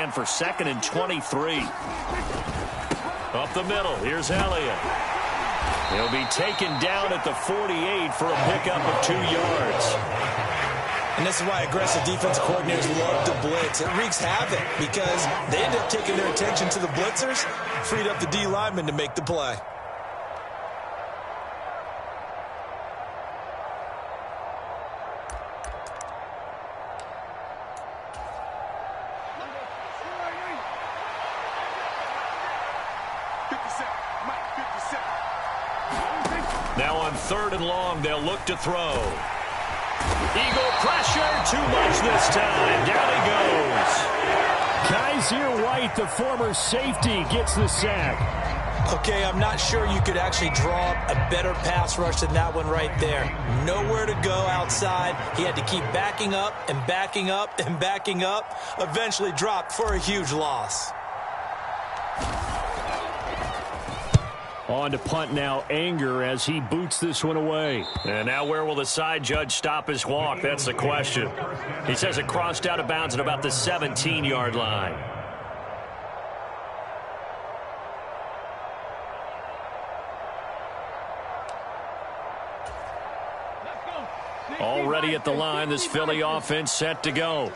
stand for 2nd and 23. Up the middle, here's Elliott. He'll be taken down at the 48 for a pickup of 2 yards. And this is why aggressive defensive coordinators love to blitz. It wreaks havoc because they end up taking their attention to the blitzers, freed up the D lineman to make the play. Now on 3rd and long, they'll look to throw. Eagle pressure, too much this time. Down he goes. Kaiser White, the former safety, gets the sack. Okay, I'm not sure you could actually draw up a better pass rush than that one right there. Nowhere to go outside. He had to keep backing up and backing up and backing up. Eventually dropped for a huge loss. On to punt now, Anger, as he boots this one away. And now where will the side judge stop his walk? That's the question. He says it crossed out of bounds at about the 17-yard line. Already at the line, this Philly offense set to go.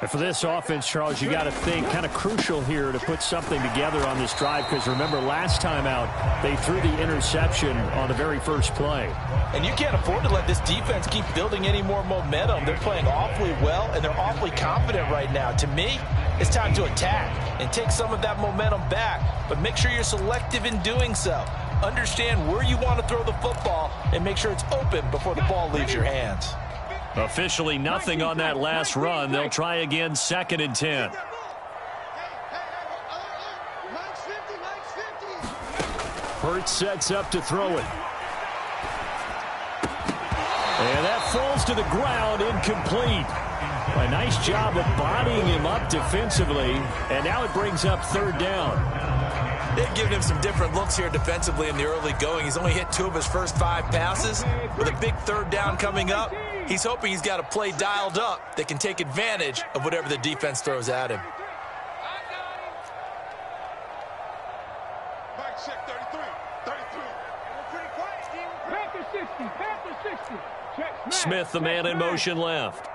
And for this offense, Charles, you got to think kind of crucial here to put something together on this drive, because remember last time out they threw the interception on the very first play. And you can't afford to let this defense keep building any more momentum. They're playing awfully well and they're awfully confident right now. To me, it's time to attack and take some of that momentum back, but make sure you're selective in doing so. Understand where you want to throw the football and make sure it's open before the ball leaves your hands. Officially nothing on that last run. They'll try again, 2nd and 10. Hurts sets up to throw it. And that falls to the ground, incomplete. A nice job of bodying him up defensively, and now it brings up 3rd down. They've given him some different looks here defensively in the early going. He's only hit 2 of his first 5 passes. With a big 3rd down coming up, he's hoping he's got a play dialed up that can take advantage of whatever the defense throws at him. Smith, the man in motion left.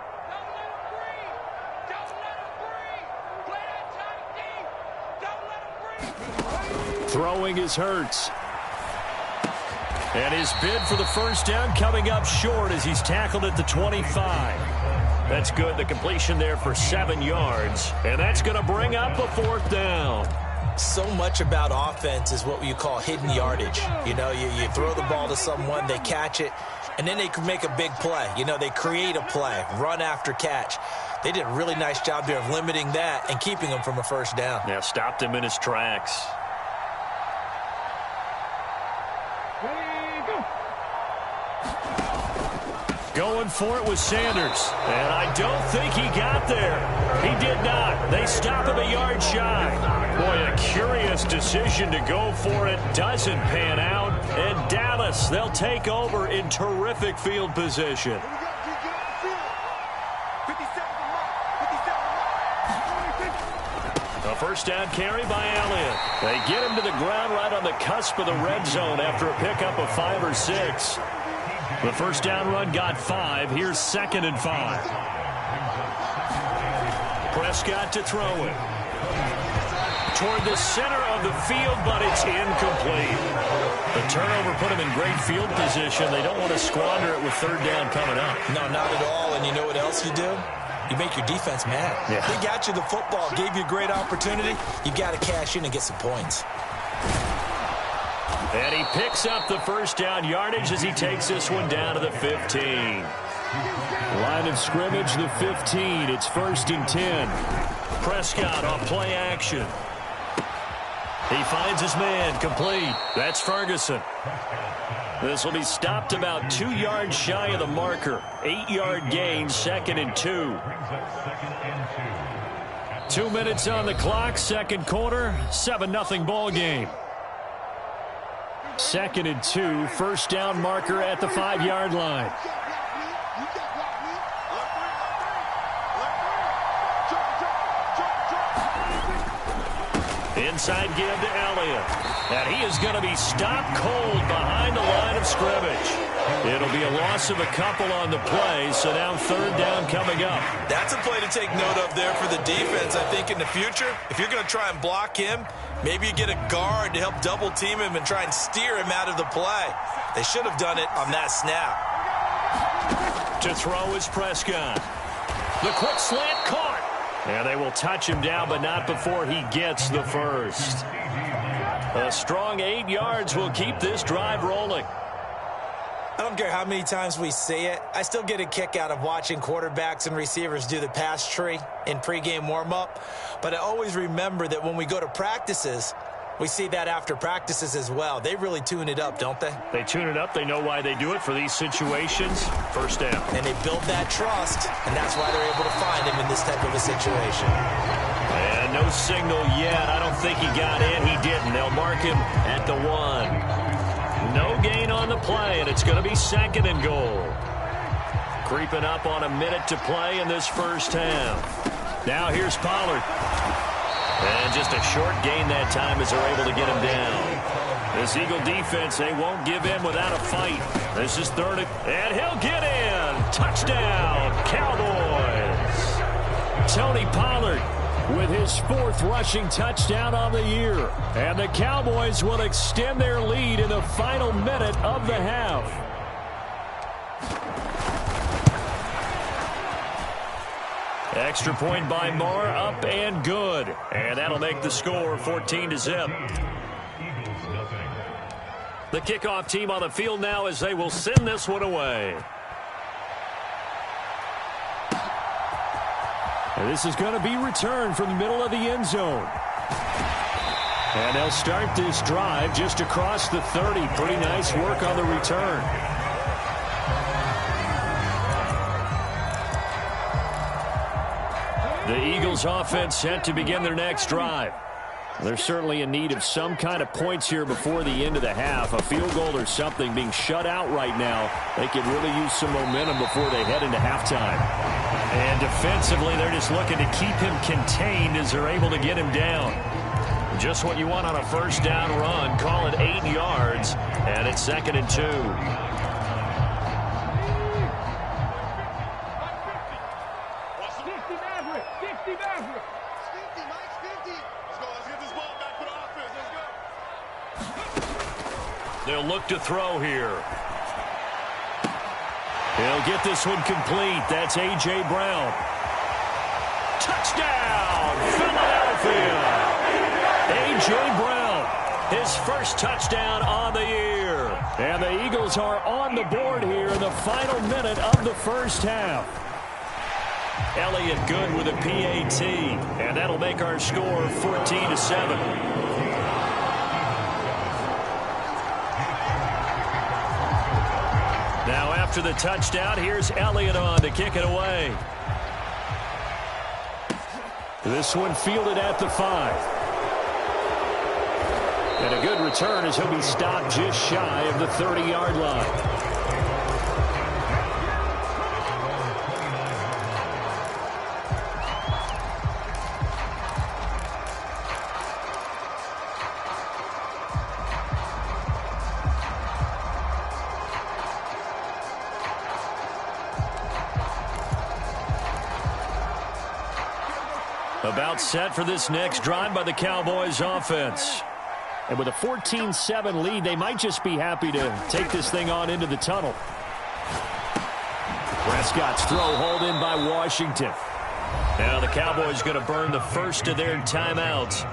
Throwing is Hurts. And his bid for the first down coming up short as he's tackled at the 25. That's good. The completion there for 7 yards. And that's going to bring up a 4th down. So much about offense is what you call hidden yardage. You know, you throw the ball to someone, they catch it, and then they can make a big play. You know, they create a play, run after catch. They did a really nice job there of limiting that and keeping him from a first down. Yeah, stopped him in his tracks. Going for it with Sanders. And I don't think he got there. He did not. They stop him a yard shy. Boy, a curious decision to go for it. Doesn't pan out. And Dallas, they'll take over in terrific field position. A first down carry by Elliott. They get him to the ground right on the cusp of the red zone after a pickup of 5 or 6. The first down run got 5. Here's 2nd and 5. Prescott to throw it. Toward the center of the field, but it's incomplete. The turnover put him in great field position. They don't want to squander it with 3rd down coming up. No, not at all. And you know what else you do? You make your defense mad. Yeah. They got you the football, gave you a great opportunity. You got to cash in and get some points. And he picks up the first down yardage as he takes this one down to the 15. Line of scrimmage, the 15. It's 1st and 10. Prescott on play action. He finds his man, complete. That's Ferguson. This will be stopped about 2 yards shy of the marker. 8-yard gain, 2nd and 2. 2 minutes on the clock, 2nd quarter, 7-0 ball game. 2nd and 2, first down marker at the 5-yard line. Inside give to Elliott. And he is going to be stopped cold behind the line of scrimmage. It'll be a loss of a couple on the play, so now third down coming up. That's a play to take note of there for the defense. I think in the future, if you're going to try and block him, maybe you get a guard to help double team him and try and steer him out of the play. They should have done it on that snap. To throw is Prescott. The quick slant caught. And they will touch him down, but not before he gets the first. A strong 8 yards will keep this drive rolling. I don't care how many times we see it. I still get a kick out of watching quarterbacks and receivers do the pass tree in pregame warm-up. But I always remember that when we go to practices, we see that after practices as well. They really tune it up, don't they? They tune it up. They know why they do it for these situations. First down. And they build that trust, and that's why they're able to find him in this type of a situation. And no signal yet. I don't think he got in. He didn't. They'll mark him at the 1. No gain on the play, and it's going to be second and goal. Creeping up on a minute to play in this first half. Now here's Pollard. And just a short gain that time as they're able to get him down. This Eagle defense, they won't give in without a fight. This is third, and he'll get in. Touchdown, Cowboys. Tony Pollard with his 4th rushing touchdown on the year. And the Cowboys will extend their lead in the final minute of the half. Extra point by Moore, up and good. And that'll make the score 14-0. The kickoff team on the field now as they will send this one away. And this is going to be returned from the middle of the end zone. And they'll start this drive just across the 30. Pretty nice work on the return. The Eagles offense set to begin their next drive. They're certainly in need of some kind of points here before the end of the half. A field goal or something. Being shut out right now, they could really use some momentum before they head into halftime. And defensively, they're just looking to keep him contained as they're able to get him down. Just what you want on a first down run. Call it 8 yards, and it's 2nd and 2. They'll look to throw here. He'll get this one complete. That's A.J. Brown. Touchdown, Philadelphia. A.J. Brown, his first touchdown on the year. And the Eagles are on the board here in the final minute of the first half. Elliott good with a PAT, and that'll make our score 14-7. Now after the touchdown, here's Elliott on to kick it away. This one fielded at the 5. And a good return as he'll be stopped just shy of the 30-yard line. About set for this next drive by the Cowboys offense. And with a 14-7 lead, they might just be happy to take this thing on into the tunnel. Prescott's throw hauled in by Washington. Now the Cowboys going to burn the first of their timeouts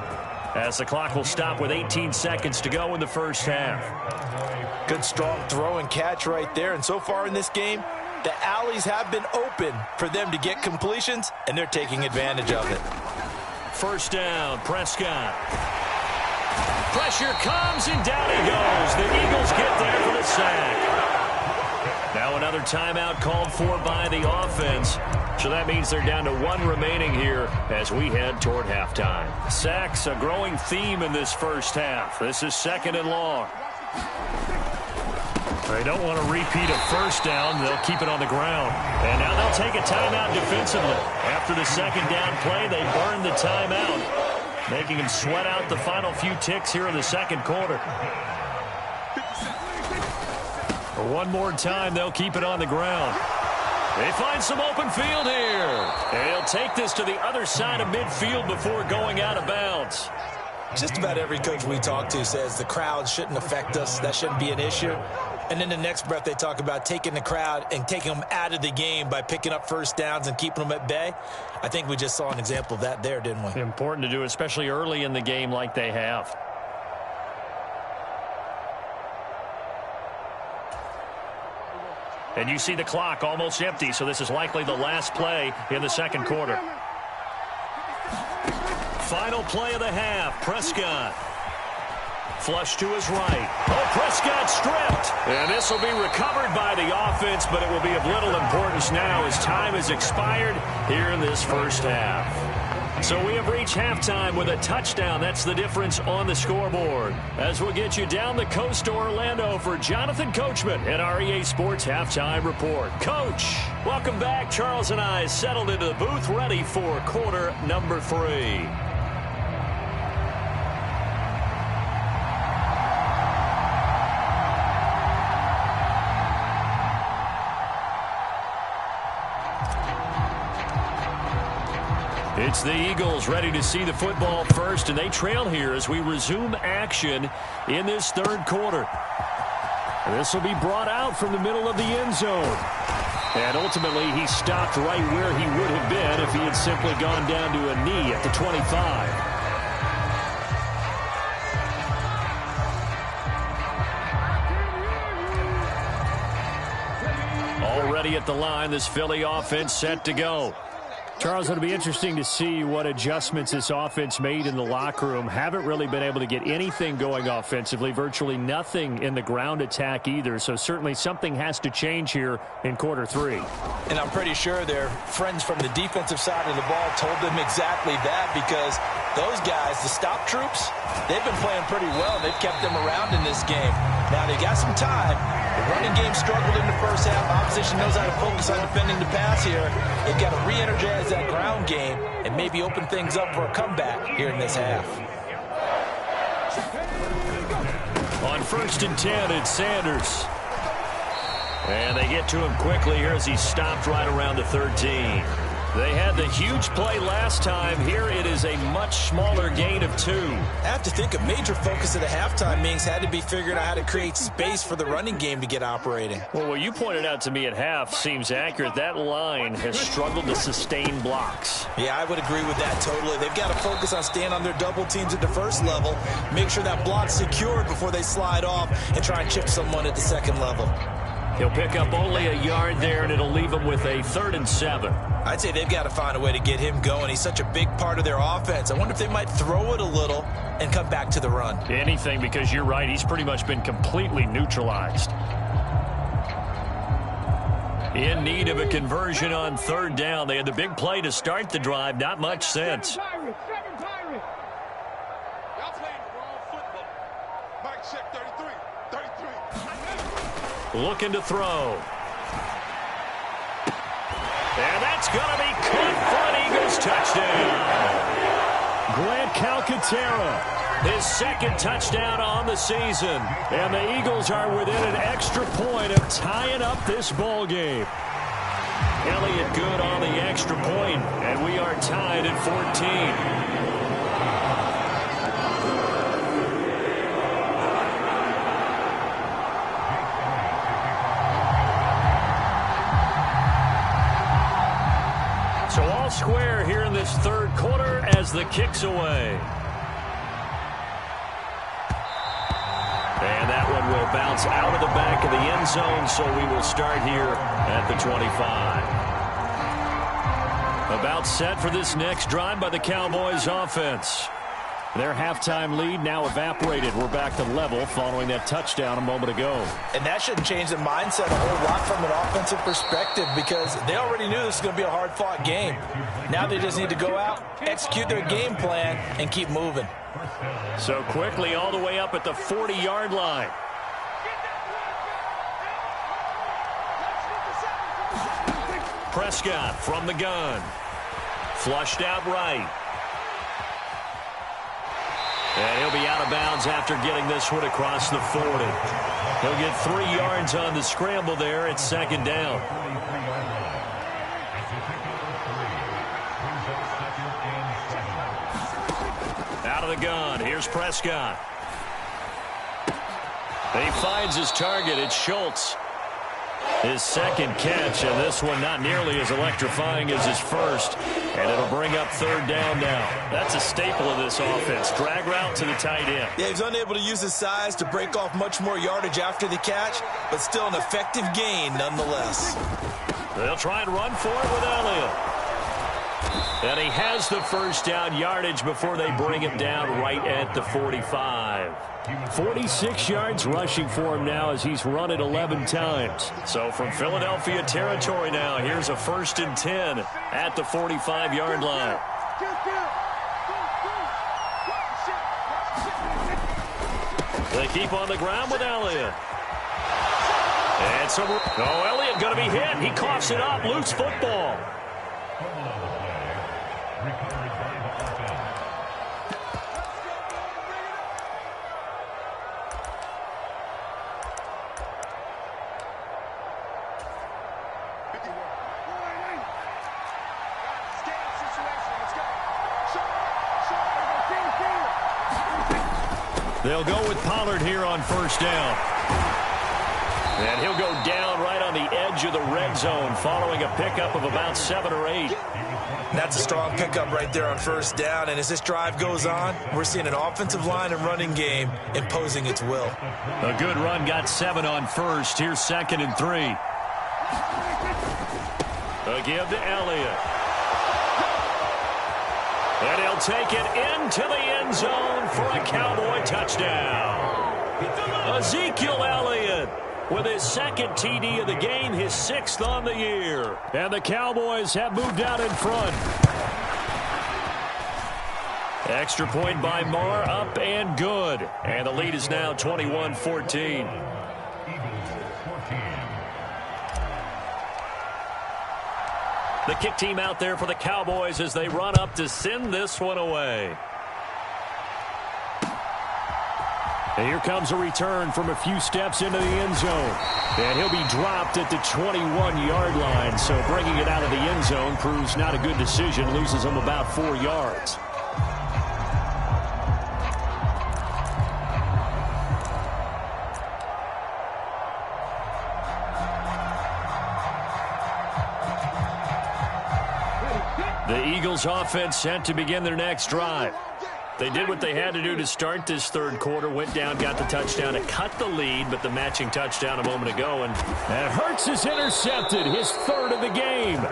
as the clock will stop with 18 seconds to go in the first half. Good strong throw and catch right there. And so far in this game, the alleys have been open for them to get completions, and they're taking advantage of it. First down, Prescott. Pressure comes, and down he goes. The Eagles get there for the sack. Now another timeout called for by the offense. So that means they're down to 1 remaining here as we head toward halftime. Sacks, a growing theme in this first half. This is 2nd and long. They don't want to repeat a first down. They'll keep it on the ground. And now they'll take a timeout defensively. After the second down play, they burn the timeout. making him sweat out the final few ticks here in the second quarter. One more time, they'll keep it on the ground. They find some open field here. And he'll take this to the other side of midfield before going out of bounds. Just about every coach we talk to says the crowd shouldn't affect us. That shouldn't be an issue. And then the next breath they talk about taking the crowd and taking them out of the game by picking up first downs and keeping them at bay. I think we just saw an example of that there, didn't we? Important to do, especially early in the game like they have. And you see the clock almost empty, so this is likely the last play in the second quarter. Final play of the half, Prescott. Flush to his right. Oh, Prescott stripped. And this will be recovered by the offense, but it will be of little importance now as time has expired here in this first half. So we have reached halftime with a touchdown. That's the difference on the scoreboard. As we'll get you down the coast to Orlando for Jonathan Coachman at our EA Sports Halftime Report. Coach, welcome back. Charles and I settled into the booth ready for quarter number 3. It's the Eagles ready to see the football first, and they trail here as we resume action in this third quarter. This will be brought out from the middle of the end zone. And ultimately, he stopped right where he would have been if he had simply gone down to a knee at the 25. Already at the line, this Philly offense set to go. Charles, it'll be interesting to see what adjustments this offense made in the locker room. Haven't really been able to get anything going offensively, virtually nothing in the ground attack either. So certainly something has to change here in quarter 3. And I'm pretty sure their friends from the defensive side of the ball told them exactly that, because those guys, the stop troops, they've been playing pretty well. They've kept them around in this game. Now they got some time. The running game struggled in the first half. Opposition knows how to focus on defending the pass here. They've got to re-energize that ground game and maybe open things up for a comeback here in this half. On 1st and 10, it's Sanders. And they get to him quickly here as he stopped right around the 13. They had the huge play last time. Here it is a much smaller gain of 2. I have to think a major focus of the halftime means had to be figuring out how to create space for the running game to get operating. Well, what you pointed out to me at half seems accurate. That line has struggled to sustain blocks. Yeah, I would agree with that totally. They've got to focus on staying on their double teams at the first level, make sure that block's secured before they slide off and try and chip someone at the second level. He'll pick up only a yard there, and it'll leave him with a 3rd and 7. I'd say they've got to find a way to get him going. He's such a big part of their offense. I wonder if they might throw it a little and come back to the run. Anything, because you're right. He's pretty much been completely neutralized. In need of a conversion on 3rd down. They had the big play to start the drive. Not much sense. Looking to throw. And that's going to be caught for an Eagles touchdown. Grant Calcaterra, his 2nd touchdown on the season. And the Eagles are within an extra point of tying up this ball game. Elliott good on the extra point, and we are tied at 14. So all square here in this third quarter as the kick's away. And that one will bounce out of the back of the end zone, so we will start here at the 25. About set for this next drive by the Cowboys offense. Their halftime lead now evaporated. We're back to level following that touchdown a moment ago. And that shouldn't change the mindset a whole lot from an offensive perspective, because they already knew this was going to be a hard-fought game. Now they just need to go out, execute their game plan, and keep moving. So quickly all the way up at the 40-yard line. Prescott from the gun. Flushed out right. And he'll be out of bounds after getting this one across the 40. He'll get 3 yards on the scramble there at second down. Out of the gun, here's Prescott. He finds his target. It's Schultz. His second catch, and this one not nearly as electrifying as his first. And it'll bring up third down now. That's a staple of this offense. Drag route to the tight end. Yeah, he's unable to use his size to break off much more yardage after the catch, but still an effective gain nonetheless. They'll try and run for it with Elliott. And he has the first down yardage before they bring him down right at the 45. 46 yards rushing for him now as he's run it 11 times. So from Philadelphia territory now, here's a 1st and 10 at the 45-yard line. They keep on the ground with Elliott. And so, Elliott going to be hit. He coughs it up. Loose football. They'll go with Pollard here on first down. And he'll go down right on the edge of the red zone following a pickup of about 7 or 8. That's a strong pickup right there on first down. And as this drive goes on, we're seeing an offensive line and running game imposing its will. A good run got 7 on first. Here's 2nd and 3. A give to Elliott. And he'll take it into the end zone for a Cowboy touchdown. Ezekiel Elliott with his 2nd TD of the game, his 6th on the year. And the Cowboys have moved out in front. Extra point by Marr, up and good. And the lead is now 21-14. The kick team out there for the Cowboys as they run up to send this one away. And here comes a return from a few steps into the end zone. And he'll be dropped at the 21-yard line. So bringing it out of the end zone proves not a good decision. Loses him about 4 yards. The Eagles offense set to begin their next drive. They did what they had to do to start this third quarter. Went down, got the touchdown to cut the lead, but the matching touchdown a moment ago. And Hurts is intercepted, his 3rd of the game.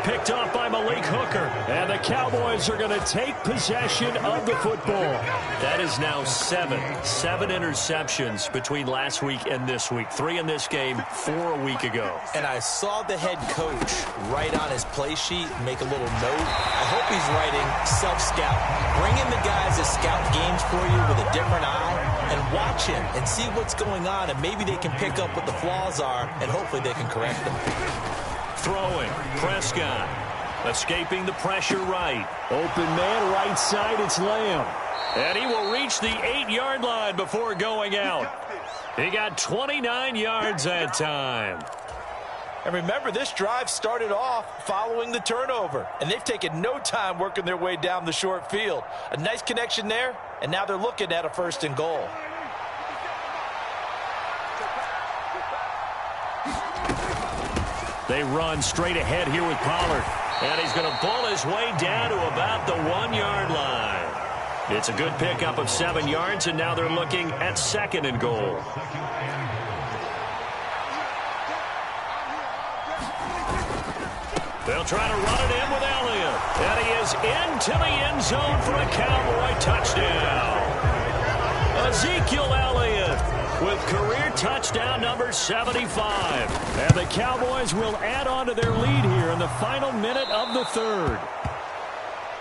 Picked off by Malik Hooker. And the Cowboys are going to take possession of the football. That is now 7 interceptions between last week and this week. 3 in this game, 4 a week ago. And I saw the head coach write on his play sheet, make a little note. I hope he's writing self-scout. Bring in the guys that scout games for you with a different eye and watch him and see what's going on, and maybe they can pick up what the flaws are, and hopefully they can correct them. Throwing, Prescott. Escaping the pressure right. Open man, right side, it's Lamb. And he will reach the 8-yard line before going out. He got 29 yards that time. And remember, this drive started off following the turnover, and they've taken no time working their way down the short field. A nice connection there, and now they're looking at a 1st and goal. They run straight ahead here with Pollard. And he's going to pull his way down to about the 1-yard line. It's a good pickup of 7 yards, and now they're looking at 2nd and goal. They'll try to run it in with Elliott. And he is into the end zone for a Cowboy touchdown. Ezekiel Elliott with career touchdown number 75. And the Cowboys will add on to their lead here in the final minute of the 3rd.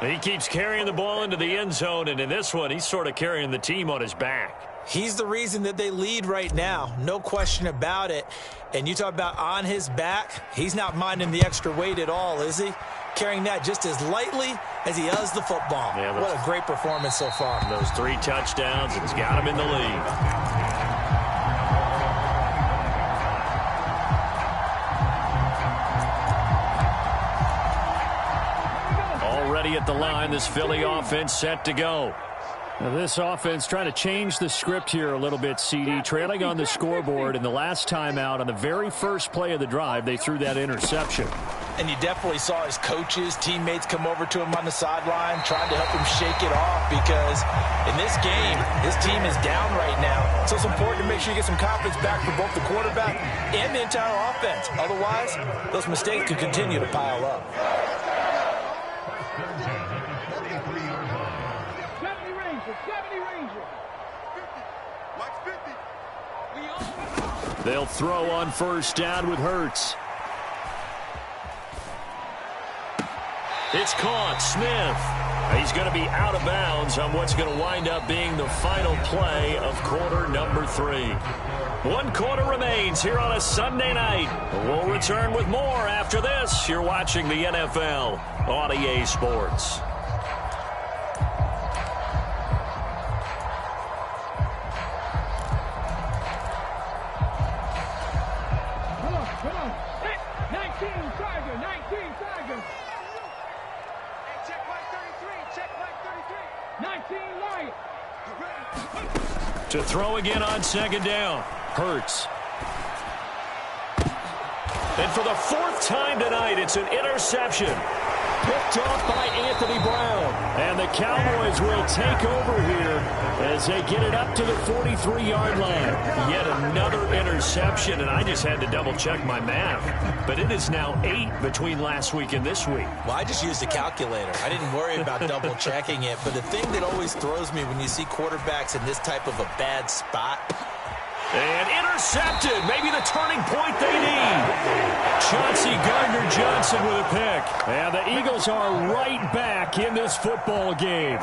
He keeps carrying the ball into the end zone, and in this one, he's sort of carrying the team on his back. He's the reason that they lead right now, no question about it. And you talk about on his back, he's not minding the extra weight at all, is he? carrying that just as lightly as he does the football. Yeah, what a great performance so far. Those 3 touchdowns, it's got him in the lead. Already at the line, this Philly offense set to go. Now this offense trying to change the script here a little bit, CD. Trailing on the scoreboard, and the last time out on the very first play of the drive, they threw that interception. And you definitely saw his coaches, teammates come over to him on the sideline, trying to help him shake it off, because in this game, his team is down right now. So it's important to make sure you get some confidence back for both the quarterback and the entire offense. Otherwise, those mistakes could continue to pile up. They'll throw on first down with Hurts. It's caught. Smith. He's going to be out of bounds on what's going to wind up being the final play of quarter number 3. 1 quarter remains here on a Sunday night. We'll return with more after this. You're watching the NFL on EA Sports. To throw again on second down. Hurts. And for the 4th time tonight, it's an interception. Picked off by Anthony Brown. And the Cowboys will take over here as they get it up to the 43-yard line. Yet another interception, and I just had to double-check my math. But it is now 8 between last week and this week. Well, I just used a calculator. I didn't worry about double-checking it. But the thing that always throws me when you see quarterbacks in this type of a bad spot. And intercepted. Maybe the turning point they need. Chauncey Gardner-Johnson with a pick. And the Eagles are right back in this football game.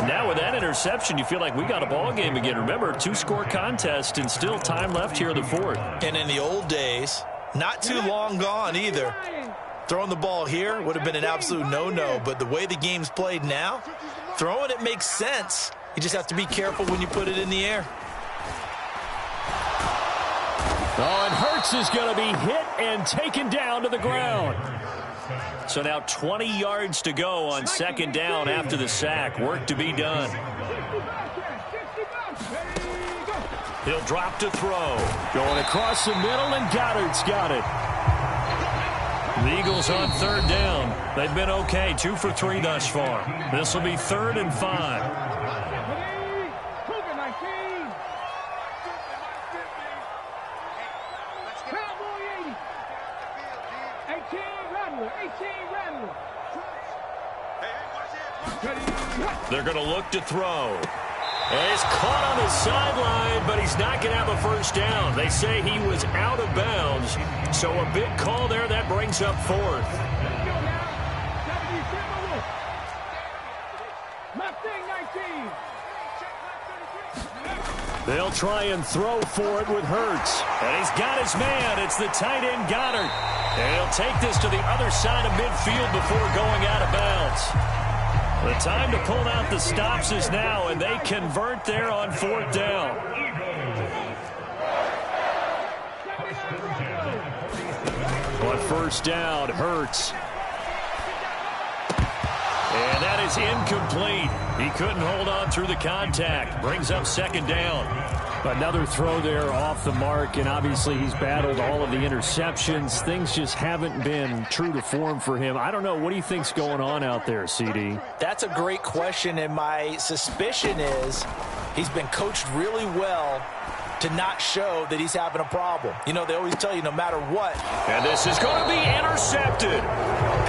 Now with that interception, you feel like we got a ball game again. Remember, 2-score contest and still time left here in the 4th. And in the old days, not too long gone either. Throwing the ball here would have been an absolute no-no. But the way the game's played now, throwing it makes sense. You just have to be careful when you put it in the air. Oh, and Hurts is going to be hit and taken down to the ground. So now 20 yards to go on second down after the sack. Work to be done. He'll drop to throw. Going across the middle, and Goddard's got it. The Eagles on 3rd down. They've been okay, 2 for 3 thus far. This will be 3rd and 5. They're going to look to throw. And he's caught on the sideline, but he's not going to have a first down. They say he was out of bounds. So a big call there. That brings up 4th. They'll try and throw for it with Hurts. And he's got his man. It's the tight end Goddard. And he'll take this to the other side of midfield before going out of bounds. The time to pull out the stops is now, and they convert there on 4th down. On first down, Hurts. And that is incomplete. He couldn't hold on through the contact. Brings up second down. Another throw there off the mark, and obviously he's battled all of the interceptions. Things just haven't been true to form for him. I don't know. What do you think's going on out there, CD? That's a great question, and my suspicion is he's been coached really well to not show that he's having a problem. You know, they always tell you no matter what. And this is going to be intercepted.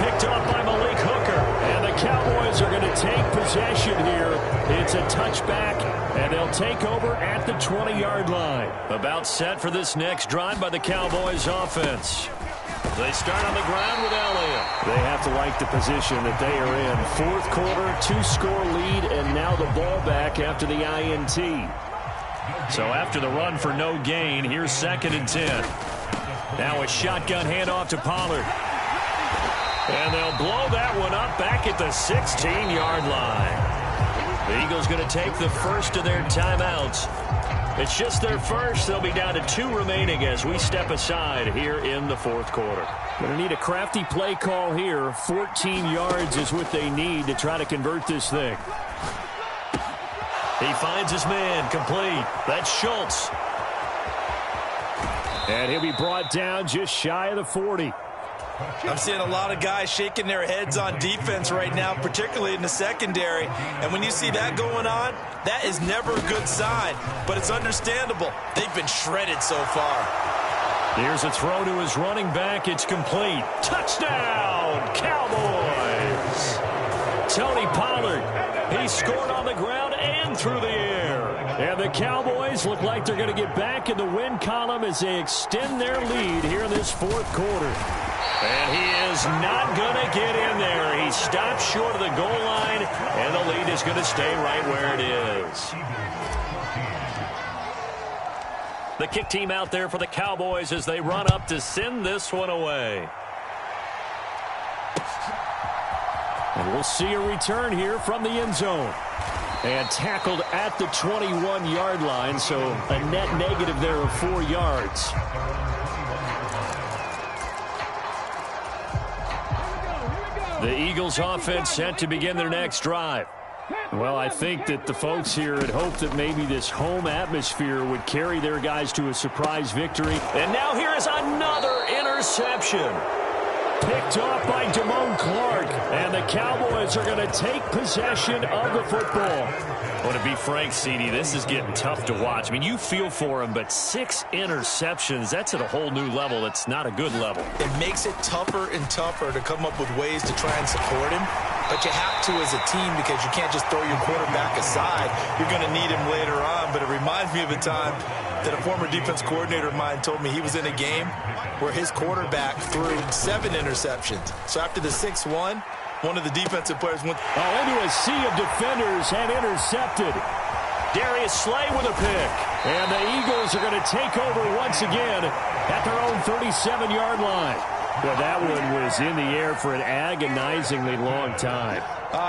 Picked up by Malik Hooker. And the Cowboys are going to take possession here. It's a touchback, and they'll take over at the 20-yard line. About set for this next drive by the Cowboys offense. They start on the ground with Elliott. They have to like the position that they are in. 4th quarter, 2-score lead, and now the ball back after the INT. So after the run for no gain, here's 2nd and 10. Now a shotgun handoff to Pollard. And they'll blow that one up back at the 16-yard line. The Eagles going to take the first of their timeouts. It's just their first. They'll be down to 2 remaining as we step aside here in the fourth quarter. Going to need a crafty play call here. 14 yards is what they need to try to convert this thing. He finds his man, complete. That's Schultz. And he'll be brought down just shy of the 40. I'm seeing a lot of guys shaking their heads on defense right now, particularly in the secondary. And when you see that going on, that is never a good sign. But it's understandable. They've been shredded so far. Here's a throw to his running back. It's complete. Touchdown, Cowboys. Tony Pollard, he scored on the ground and through the air. And the Cowboys look like they're going to get back in the win column as they extend their lead here in this fourth quarter. And he is not going to get in there. He stops short of the goal line, and the lead is going to stay right where it is. The kick team out there for the Cowboys as they run up to send this one away. And we'll see a return here from the end zone. And tackled at the 21-yard line, so a net negative there of 4 yards. The Eagles offense set to begin their next drive. Well, I think that the folks here had hoped that maybe this home atmosphere would carry their guys to a surprise victory. And now here is another interception. Picked off by Damone Clark. And the Cowboys are going to take possession of the football. Well, to be frank, CD, this is getting tough to watch. I mean, you feel for him, but 6 interceptions, that's at a whole new level. It's not a good level. It makes it tougher and tougher to come up with ways to try and support him. But you have to as a team because you can't just throw your quarterback aside. You're going to need him later on. But it reminds me of a time that a former defense coordinator of mine told me he was in a game where his quarterback threw 7 interceptions. So after the 6th one of the defensive players went into a sea of defenders and intercepted. Darius Slay with a pick. And the Eagles are going to take over once again at their own 37-yard line. Well, that one was in the air for an agonizingly long time.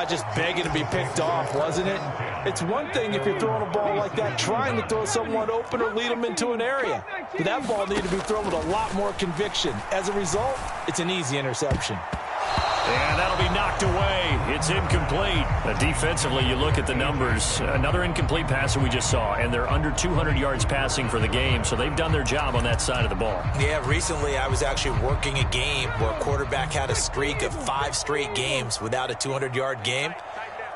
Just begging to be picked off, wasn't it? It's one thing if you're throwing a ball like that, trying to throw someone open or lead them into an area. But that ball needed to be thrown with a lot more conviction. As a result, it's an easy interception. And that'll be knocked away. It's incomplete. Defensively, you look at the numbers. Another incomplete pass that we just saw, and they're under 200 yards passing for the game, so they've done their job on that side of the ball. Yeah, recently I was actually working a game where a quarterback had a streak of 5 straight games without a 200-yard game.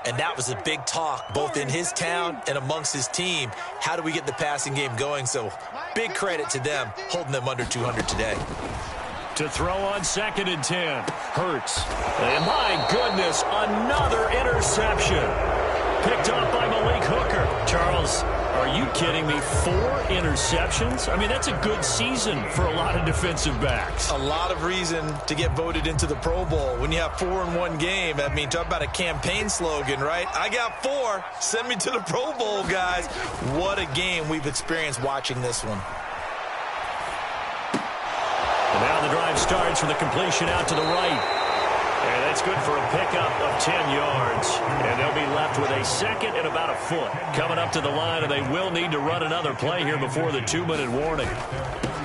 And that was a big talk, both in his town and amongst his team. How do we get the passing game going? So big credit to them, holding them under 200 today. To throw on 2nd and 10. Hurts. And my goodness, another interception. Picked off by Malik Hooker. Charles, are you kidding me? 4 interceptions? I mean, that's a good season for a lot of defensive backs. A lot of reason to get voted into the Pro Bowl. When you have 4 in one game, I mean, talk about a campaign slogan, right? I got 4. Send me to the Pro Bowl, guys. What a game we've experienced watching this one. And now the drive starts with a completion out to the right. And that's good for a pickup of 10 yards. And they'll be left with a 2nd and about a foot. Coming up to the line, and they will need to run another play here before the 2-minute warning.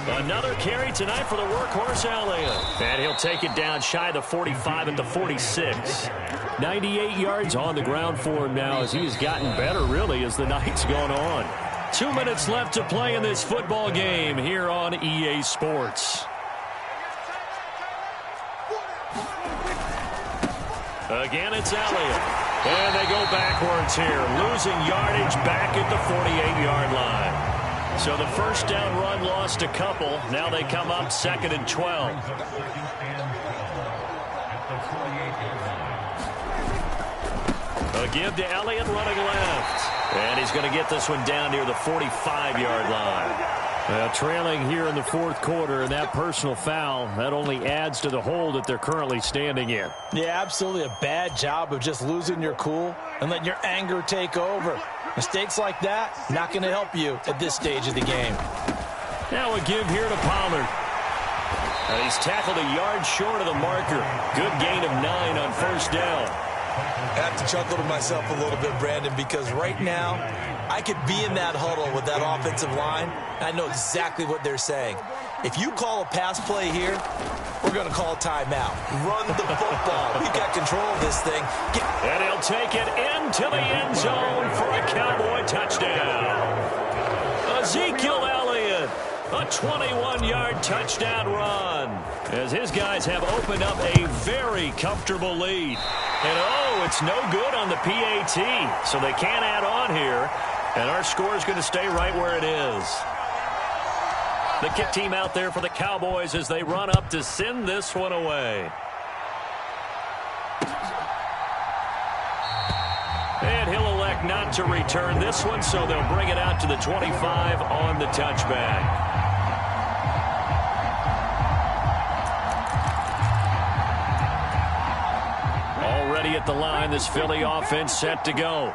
Another carry tonight for the workhorse Elliott. And he'll take it down shy of the 45 at the 46. 98 yards on the ground for him now as he has gotten better, really, as the night's gone on. 2 minutes left to play in this football game here on EA Sports. Again, it's Elliott. And they go backwards here, losing yardage back at the 48-yard line. So the first down run lost a couple. Now they come up 2nd and 12. A give to Elliott running left. And he's going to get this one down near the 45-yard line. Trailing here in the fourth quarter, and that personal foul, that only adds to the hole that they're currently standing in. Yeah, absolutely a bad job of just losing your cool and letting your anger take over. Mistakes like that, not going to help you at this stage of the game. Now a give here to Pollard. And he's tackled a yard short of the marker. Good gain of 9 on first down. I have to chuckle to myself a little bit, Brandon, because right now I could be in that huddle with that offensive line, and I know exactly what they're saying. If you call a pass play here, we're going to call a timeout. Run the football. We've got control of this thing. And he'll take it into the end zone for a Cowboy touchdown. Ezekiel Elliott, a 21-yard touchdown run, as his guys have opened up a very comfortable lead. And, oh, it's no good on the PAT, so they can't add on here. And our score is going to stay right where it is. The kick team out there for the Cowboys as they run up to send this one away. And he'll elect not to return this one, so they'll bring it out to the 25 on the touchback. Already at the line, this Philly offense set to go.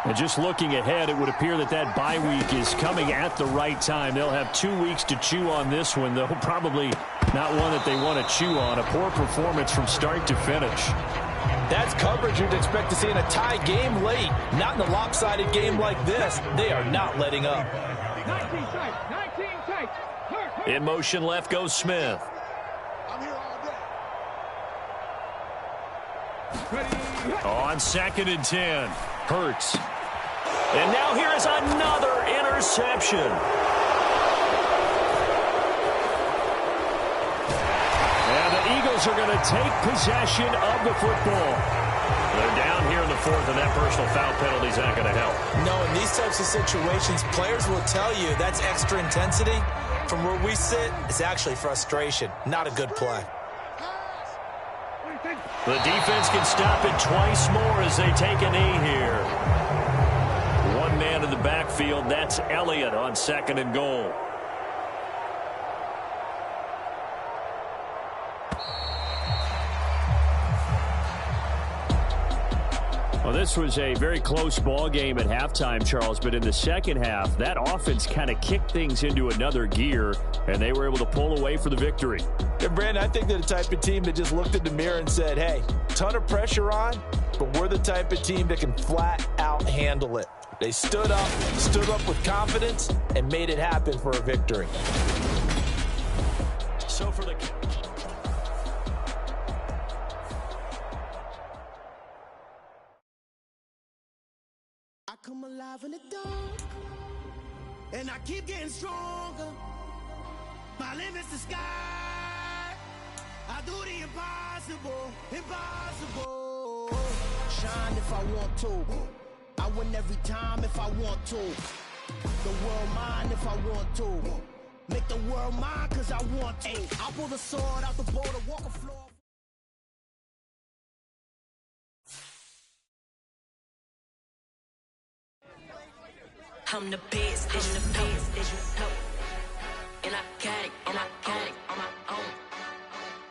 And just looking ahead, it would appear that that bye week is coming at the right time. They'll have 2 weeks to chew on this one, though probably not one that they want to chew on. A poor performance from start to finish. That's coverage you'd expect to see in a tie game late. Not in a lopsided game like this. They are not letting up. 19 tight. In motion left goes Smith. I'm here all day. Ready. On 2nd and 10. Hurts. And now here is another interception. And the Eagles are going to take possession of the football. They're down here in the 4th, and that personal foul penalty is not going to help. No, in these types of situations, players will tell you that's extra intensity. From where we sit, it's actually frustration. Not a good play. The defense can stop it twice more as they take a knee here. One man in the backfield, that's Elliott on 2nd and goal. Well, this was a very close ball game at halftime, Charles, but in the second half, that offense kind of kicked things into another gear, and they were able to pull away for the victory. Yeah, Brandon, I think they're the type of team that just looked in the mirror and said, hey, ton of pressure on, but we're the type of team that can flat out handle it. They stood up with confidence, and made it happen for a victory. So for the... I come alive in the dark, and I keep getting stronger. My limit's the sky. I do the impossible. Shine if I want to. I win every time if I want to. The world mine if I want to. Make the world mine cause I want to. I pull the sword out the border, walk a floor. I'm the best, and I got it, on my own.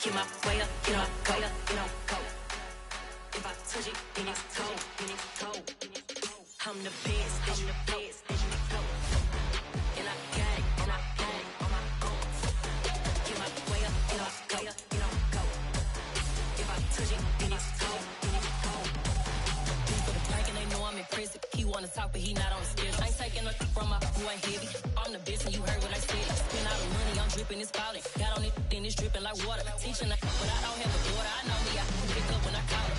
Get my way up, go. If I touch it, then it's cold. I'm the best, and I got it, on my own. Get my way up, go. If I touch it, then it's cold. For the prank and they know I'm in prison. He wanna talk, but he not on the stairs. I ain't taking no from my who ain't heavy. I'm the best and you heard what I said. Spend all the money, I'm dripping, it's spouting. Got on it, then it's dripping like water. Teaching but I don't have a daughter. I know me, I can pick up when I call it.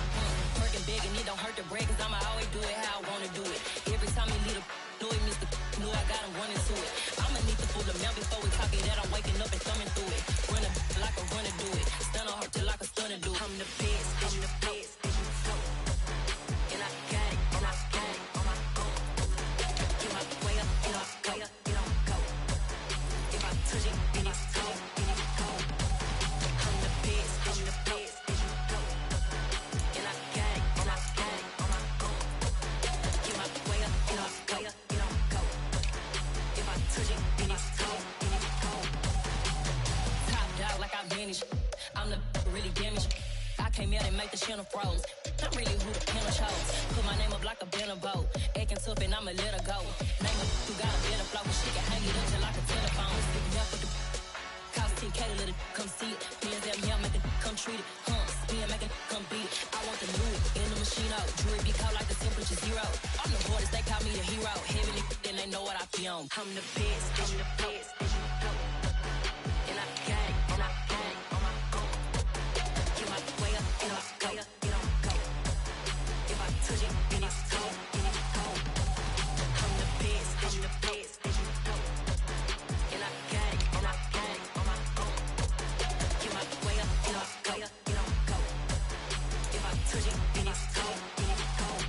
Working big and it don't hurt to break, cause I'ma always do it how I wanna do it. Every time he lead a know it, Mr. Know I got him running to it. I'ma need to pull the mail before we talk it that I'm waking up and thumbing through it. Run like a runner do it. Stun on her till like a stunner do. I'm the best, and I got it, on my own. Get my way up, go. If I touch it, then it's cold. I'm the best, and I got it, on my own. Get my way up, go. If I touch it, then it's cold. Top dog like I vanished. I'm the really damaged. I came out and make the channel froze. Not really who the panel chose. Put my name up like a banner boat. Acting tough and I'ma let her go. Name her who got a better flow. She can hang it up till like a telephone. Sticking up with the cost 10K to let it come see bitch is zero. I'm the borders, they call me the hero. Heaven and they know what I be on. I'm the best, I'm the best. And I gang on my own. Get my way up, get off, go, get on, go. If I touch it, then it's cold, then it's cold. I'm the best, I'm the best. And I gang on my own. Get my way up, get off, go, get on, go. If I touch it, then it's cold, then it's cold.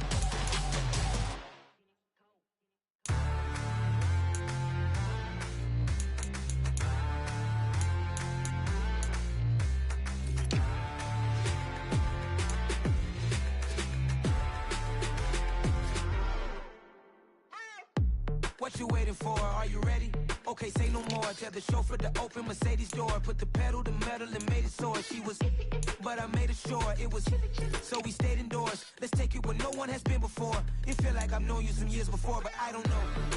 What you waiting for? Are you ready? Okay, say no more. Tell the chauffeur to open Mercedes door. Put the pedal to metal and made it soar. She was, but I made it sure it was. So we stayed indoors. Let's take it where no one has been before. It feel like I've known you some years before, but I don't know.